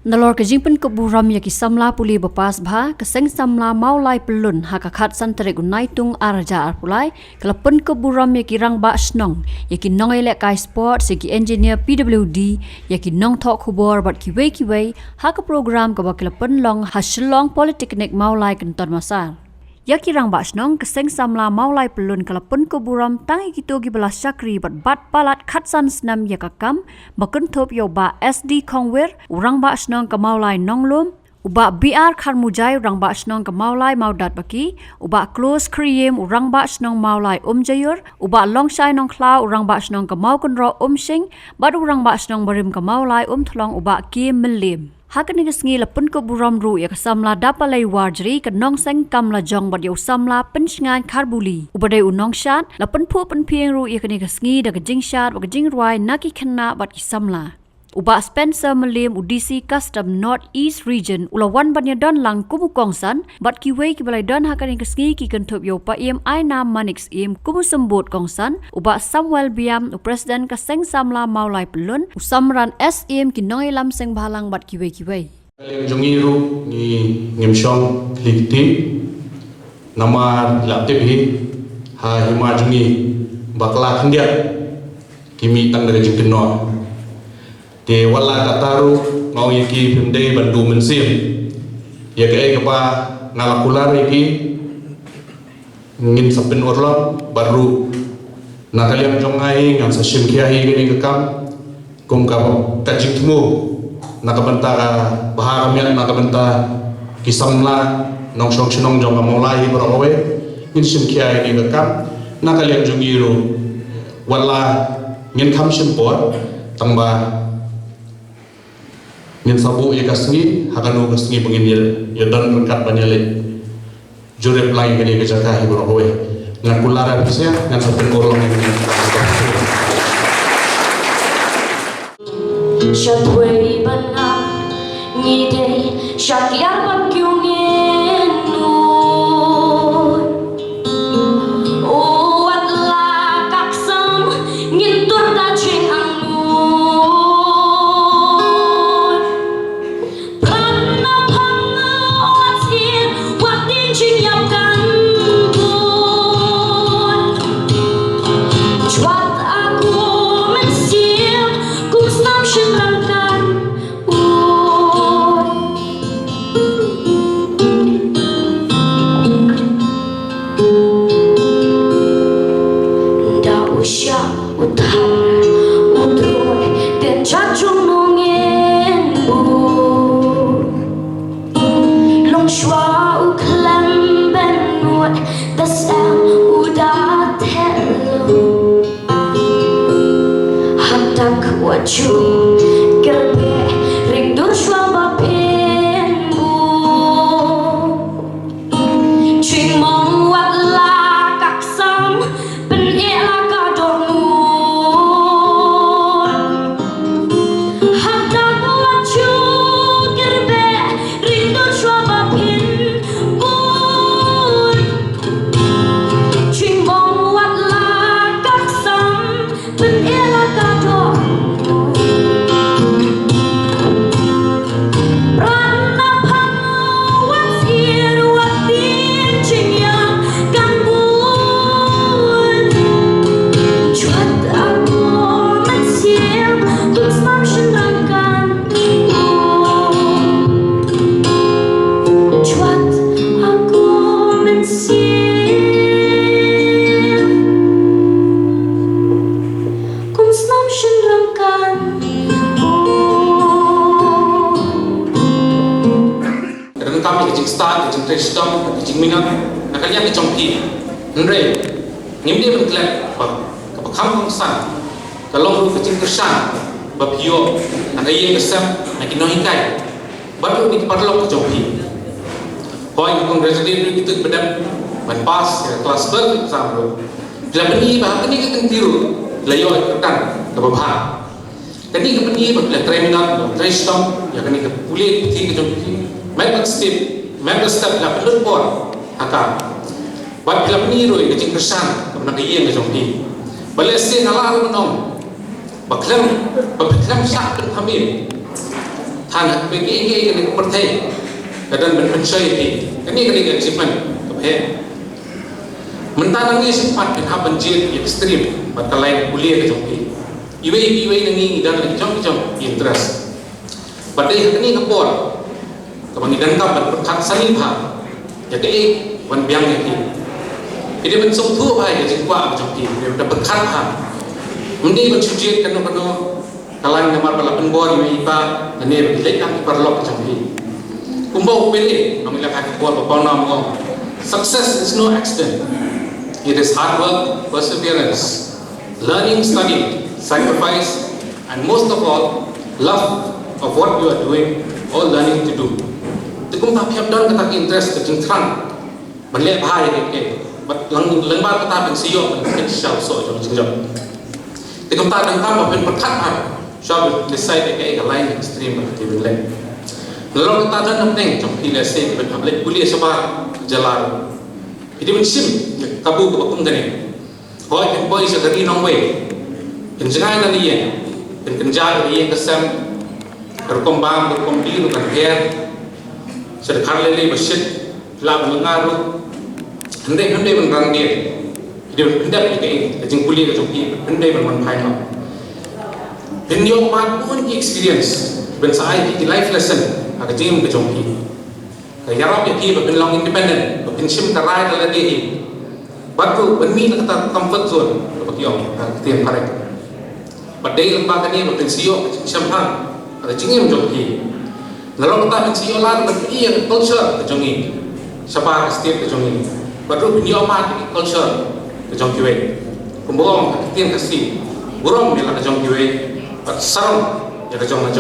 Nalor ke jingpen keburam ya ki samla puli bepas bha keseng samla maulai pelun hakakat santere gunaitung arja arpulai kelepen keburam ya ki rang ba snong ya ki nong elek kai sport segi engineer PWD ya ki nong thok khubor bat ki wei hak program ke bakelepen long hasilong politeknik maulai kenton masar Yaki rang ba snong keseng samla maulai pelun kalapen keburam tangi gitu gi belas syakri bat palat khatsan snam yakakam bakun thop yo ba SD Kongwer urang ba snong ke maulai nonglum uba BR Kharmujai urang ba snong ke maulai maudat baki uba close kriem urang ba snong maulai jayur uba longshai nong klau urang ba snong ke mau kunro sing bat urang ba snong barim ke maulai thlong uba ki melim Hakan ni sengi lepun ko buram ru ya kesamla dapalai warjri ke nong seng kam la jong bat yo samla pensngan karbuli ubadai unong shat lepun pu pen pieng ru ya kini kesengi da kejing shat ba kejing ruai naki kena bat kisamla Uba Spencer Melim UDC Custom North East Region ulawan banya don lang kumukongsan bat kiwei kibalai don hakan yang kesengi ki kentup yo pa im aina manix im kumu sembut kongsan uba Samuel Biam Presiden Kaseng Samla Maulai Pelun usamran SM ki nongai lam seng balang bat kiwei Yang jongiru ni ngemsyong likti nama laptebi ha hima jongi bakla kendiat kimi tang dari jingkenor Di wala kataru ngau yaki pemde bandu mensim ya ke ba ngalakular yaki ngin sapin orlo baru nakaliam jongai ngam sa shimkiahi ngini kekam kum ka kajing temu nakabantara baharamian nakabanta kisamla nong shong shinong jong mulai barawe ngin shimkiahi ngini kekam nakaliam jongiru wala ngin kam shimpor tangba Ngin sabu ya kasngi hakanu kasngi pengin ya dan rengkat banyak jurep lain kini kejaga hibur kowe ngan kulara bisa ngan sapin korong ini Shatway banam ngide shakyar bakyungen o atla kaksam ngintur da cheng Nakalian ni chongki nre ngimde bentlek ba kapakam san kalong ru kecing kersan ba pio nakaye kesem nakino hikai baru ni parlok chongki hoi kong resident itu bedam ban pas kelas ber exam ro bila beni ba beni ke kentiru layo ketan ke babha kani ke beni ba bila terminal trestom ya kani ke pulit ti ke chongki member step la pelun por haka bat bila peniru ke jing kersan ke nakayeng ke jongki balese ngalar menong baklam sak pen khamir Hana bagi ini pertai kadang berpencai di ini achievement kepada mentanangi sempat berhab banjir ekstrim berkelain kuliah ke jompi iwe ini dan jom interest pada ini kepor kebangidan kap berkat salibha jadi wan biang ini jadi bentuk tu apa yang jengkwa jompi dia berkat ha mesti bercuci kanu kalang namar bala penbor iwe ipa ini berlek nak perlok jompi kumbau pilih namanya kaki buat apa nama success is no accident. It is hard work, perseverance, learning, study, sacrifice, and most of all, love of what you are doing or learning to do. Tikum tak piap dan kata interest ke jengtrang, berlek bahaya ke, lembar kata pensiyo pen kecil so jom jom. Tikum tak dan tambah pen perkat shall decide ke lain extreme ke berlek. Lalu kita dan penting jom pilih se pen berlek kuliah sebab jalan. Jadi mensim kabu ke bakung gani. Hoi pen boy segeri nong way. Penjengai nani ye, pen kenjar ye kesem berkembang berkombiru kan her. Sedekar lele bersih, lab mengaruh. Hendai menrang dia. Jadi hendak ke jeng kuliah ke jompi, hendai bermanfaat lah. Dan yang pun experience, ben saya di life lesson agak jeng ke jompi. Kaya rap yang kita belong independent, berpensim kerai dalam diri. Batu bermi kata comfort zone, bagi orang tiap hari. Badai lembaga ni berpensio, siapa ada jengim jompi. Lalu kita pensio lalu berpikir culture kejongi, siapa setiap kejongi. Batu penio mat culture kejongki we. Pemborong tiap kasih, burung bila kejongki we, sarung ya kejong.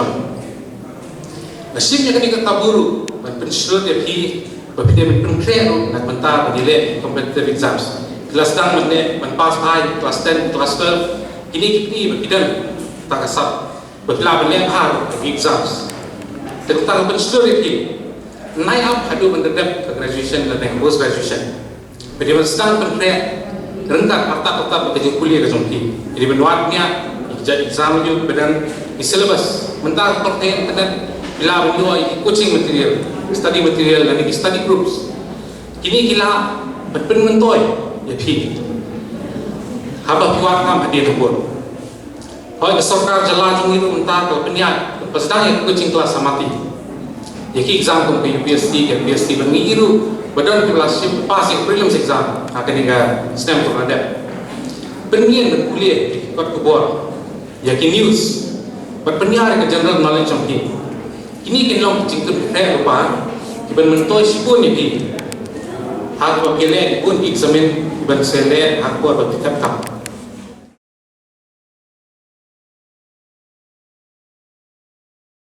Nasibnya ketika kaburu, pensiun dia pi, berpikir penkreu nak mentar menilai competitive exams. Kelas dan menpas high, kelas 10, kelas 12, ini berpikir tak kasar, berpikir menilai hard exams. Tentang pensiun dia pi, naik up hadu mendedap ke graduation dan post graduation. Berpikir sedang penkreu rendah harta bekerja kuliah ke jompi. Jadi menuatnya jadi exam juga bedan di syllabus mentar pertanyaan internet. Bila beliau coaching material, study material dan study groups. Kini kita berpenmentoi ya pi. Haba piwat kam hadir tempur. Hoi sarkar jala jung itu mentar ke penyat pesedang coaching kelas samati. Ya ki exam kom UPSC ke PSC bengiru badan kelas passing prelims exam akan hingga STEM tu ada. Penyian berkuliah di kot kubur. Ya ki news. Berpenyar ke general knowledge jompi. Ini kenal cingkep saya lupa, iban mentoi sipun ni, hak bapileh pun examen iban seleh hak buat berkitab.